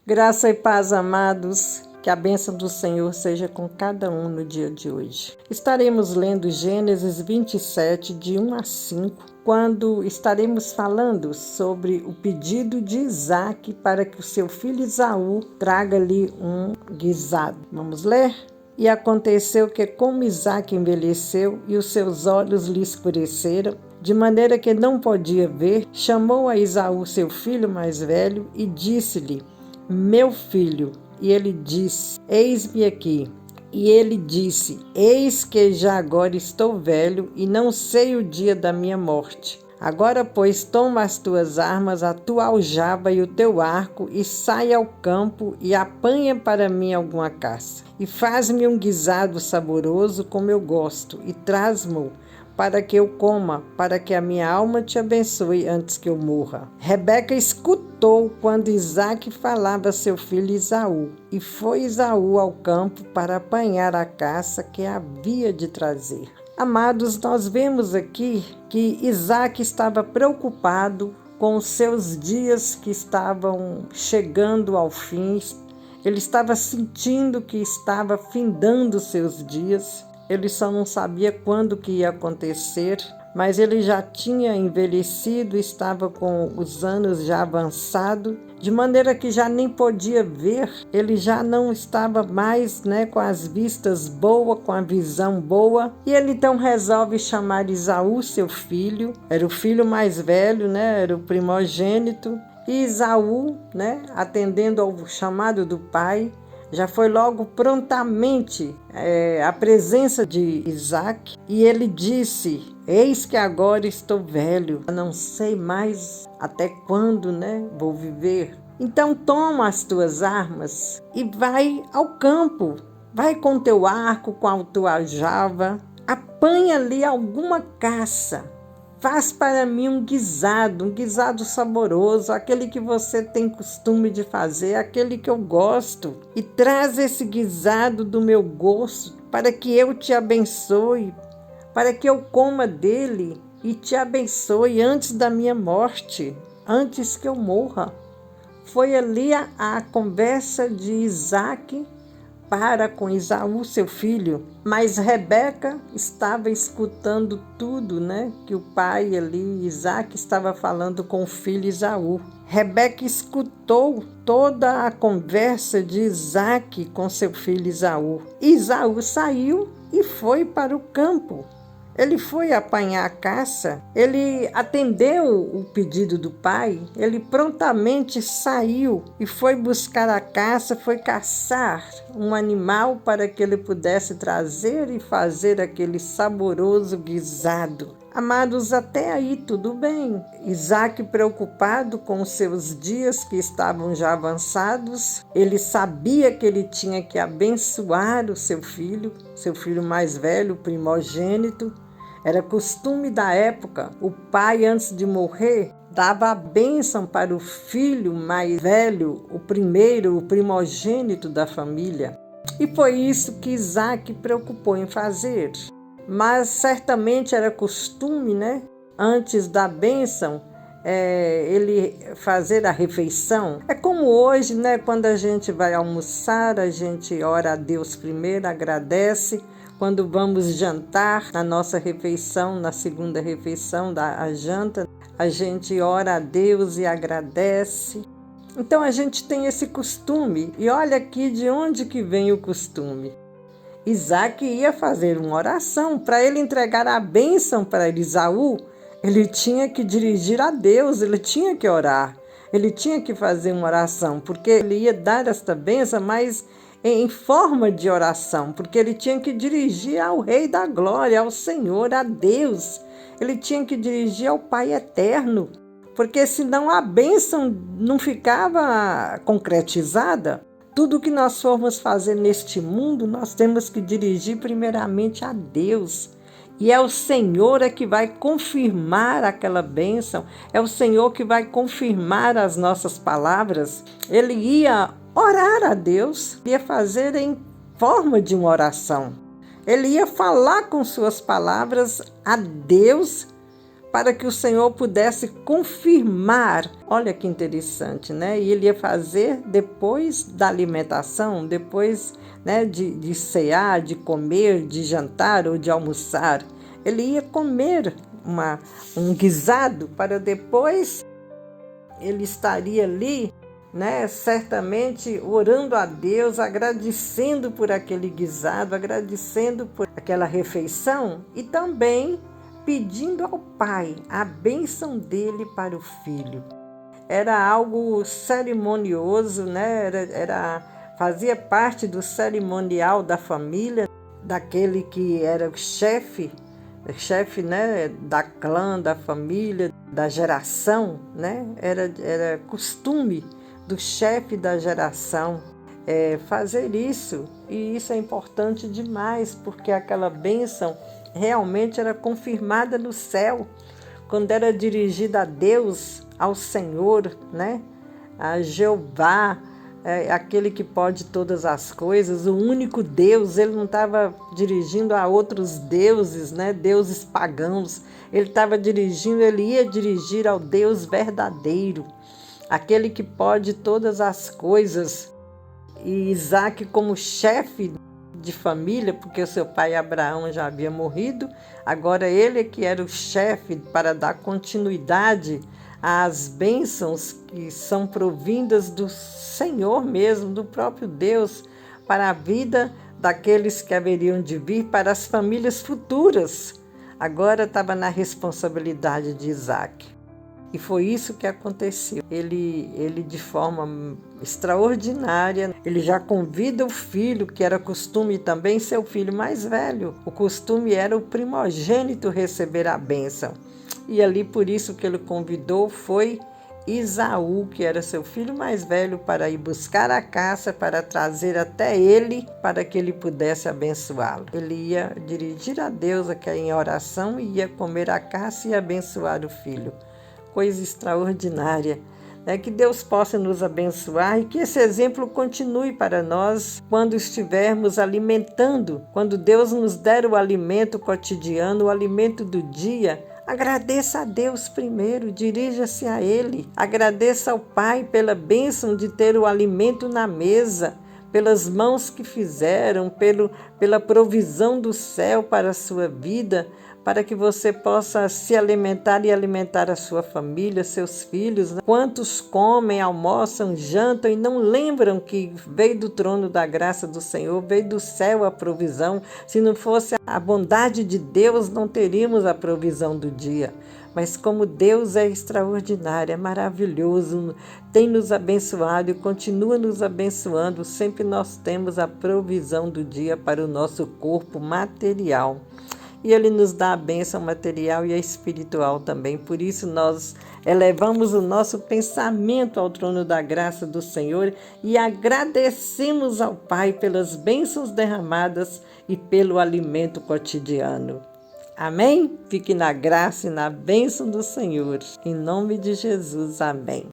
Graça e paz, amados, que a bênção do Senhor seja com cada um no dia de hoje. Estaremos lendo Gênesis 27, de 1 a 5, quando estaremos falando sobre o pedido de Isaque para que o seu filho Esaú traga-lhe um guisado. Vamos ler? E aconteceu que, como Isaque envelheceu e os seus olhos lhe escureceram, de maneira que não podia ver, chamou a Esaú, seu filho mais velho, e disse-lhe: Meu filho. E ele disse: Eis-me aqui. E ele disse: Eis que já agora estou velho e não sei o dia da minha morte. Agora, pois, toma as tuas armas, a tua aljava e o teu arco, e sai ao campo e apanha para mim alguma caça. E faz-me um guisado saboroso como eu gosto, e traz-mo para que eu coma, para que a minha alma te abençoe antes que eu morra. Rebeca escutou quando Isaque falava a seu filho Esaú, e foi Esaú ao campo para apanhar a caça que havia de trazer. Amados, nós vemos aqui que Isaque estava preocupado com os seus dias que estavam chegando ao fim. Ele estava sentindo que estava findando seus dias. Ele só não sabia quando que ia acontecer, mas ele já tinha envelhecido, estava com os anos já avançados, de maneira que já nem podia ver, ele já não estava mais com as vistas boas, com a visão boa, e ele então resolve chamar Esaú, seu filho, era o filho mais velho, era o primogênito, e Esaú, atendendo ao chamado do pai, já foi logo prontamente à presença de Isaque, e ele disse: Eis que agora estou velho, não sei mais até quando vou viver. Então toma as tuas armas e vai ao campo, vai com teu arco, com a tua aljava, apanha ali alguma caça. Faz para mim um guisado saboroso, aquele que você tem costume de fazer, aquele que eu gosto. E traz esse guisado do meu gosto, para que eu te abençoe, para que eu coma dele e te abençoe antes da minha morte, antes que eu morra. Foi ali a conversa de Isaque para com Esaú, seu filho, mas Rebeca estava escutando tudo, que o pai ali, Isaque, estava falando com o filho Esaú. Rebeca escutou toda a conversa de Isaque com seu filho Esaú. Esaú saiu e foi para o campo. Ele foi apanhar a caça, ele atendeu o pedido do pai, ele prontamente saiu e foi buscar a caça, foi caçar um animal para que ele pudesse trazer e fazer aquele saboroso guisado. Amados, até aí tudo bem. Isaque, preocupado com os seus dias que estavam já avançados, ele sabia que ele tinha que abençoar o seu filho mais velho, o primogênito. Era costume da época, o pai, antes de morrer, dava a bênção para o filho mais velho, o primeiro, o primogênito da família. E foi isso que Isaque preocupou em fazer. Mas certamente era costume, antes da bênção, ele fazer a refeição. É como hoje, quando a gente vai almoçar, a gente ora a Deus primeiro, agradece. Quando vamos jantar, na nossa refeição, na segunda refeição, a janta, a gente ora a Deus e agradece. Então a gente tem esse costume. E olha aqui de onde que vem o costume. Isaque ia fazer uma oração para ele entregar a bênção para Esaú. Ele tinha que dirigir a Deus, ele tinha que orar. Ele tinha que fazer uma oração, porque ele ia dar esta bênção, mas em forma de oração, porque ele tinha que dirigir ao Rei da Glória, ao Senhor, a Deus. Ele tinha que dirigir ao Pai Eterno, porque senão a bênção não ficava concretizada. Tudo que nós formos fazer neste mundo, nós temos que dirigir primeiramente a Deus. E é o Senhor que vai confirmar aquela bênção, é o Senhor que vai confirmar as nossas palavras. Ele ia orar a Deus, ia fazer em forma de uma oração. Ele ia falar com suas palavras a Deus para que o Senhor pudesse confirmar. Olha que interessante, né? E ele ia fazer depois da alimentação, depois, né, de cear, de comer, de jantar ou de almoçar. Ele ia comer um guisado para depois ele estaria ali, né, certamente orando a Deus, agradecendo por aquele guisado, agradecendo por aquela refeição e também pedindo ao Pai a bênção dele para o filho. Era algo cerimonioso, né? Fazia parte do cerimonial da família, daquele que era o chefe, né, da clã, da família, da geração, né? Era costume do chefe da geração fazer isso, e isso é importante demais, porque aquela bênção realmente era confirmada no céu, quando era dirigida a Deus, ao Senhor, né? A Jeová, aquele que pode todas as coisas, o único Deus. Ele não estava dirigindo a outros deuses, né? Deuses pagãos. Ele ia dirigir ao Deus verdadeiro, aquele que pode todas as coisas. E Isaac, como chefe de família, porque o seu pai Abraão já havia morrido, agora ele que era o chefe para dar continuidade às bênçãos que são provindas do Senhor mesmo, do próprio Deus, para a vida daqueles que haveriam de vir, para as famílias futuras. Agora estava na responsabilidade de Isaac. E foi isso que aconteceu. Ele de forma extraordinária, ele já convida o filho, que era costume também seu filho mais velho. O costume era o primogênito receber a bênção. E ali por isso que ele convidou foi Esaú, que era seu filho mais velho, para ir buscar a caça, para trazer até ele, para que ele pudesse abençoá-lo. Ele ia dirigir a Deus aqui em oração e ia comer a caça e abençoar o filho. Coisa extraordinária, né? Que Deus possa nos abençoar e que esse exemplo continue para nós quando estivermos alimentando, quando Deus nos der o alimento cotidiano, o alimento do dia. Agradeça a Deus primeiro, dirija-se a Ele, agradeça ao Pai pela bênção de ter o alimento na mesa, pelas mãos que fizeram, pela provisão do céu para a sua vida, para que você possa se alimentar e alimentar a sua família, seus filhos. Quantos comem, almoçam, jantam e não lembram que veio do trono da graça do Senhor, veio do céu a provisão. Se não fosse a bondade de Deus, não teríamos a provisão do dia. Mas como Deus é extraordinário, é maravilhoso, tem nos abençoado e continua nos abençoando, sempre nós temos a provisão do dia para o nosso corpo material. E Ele nos dá a bênção material e a espiritual também. Por isso nós elevamos o nosso pensamento ao trono da graça do Senhor e agradecemos ao Pai pelas bênçãos derramadas e pelo alimento cotidiano. Amém? Fique na graça e na bênção do Senhor. Em nome de Jesus, amém.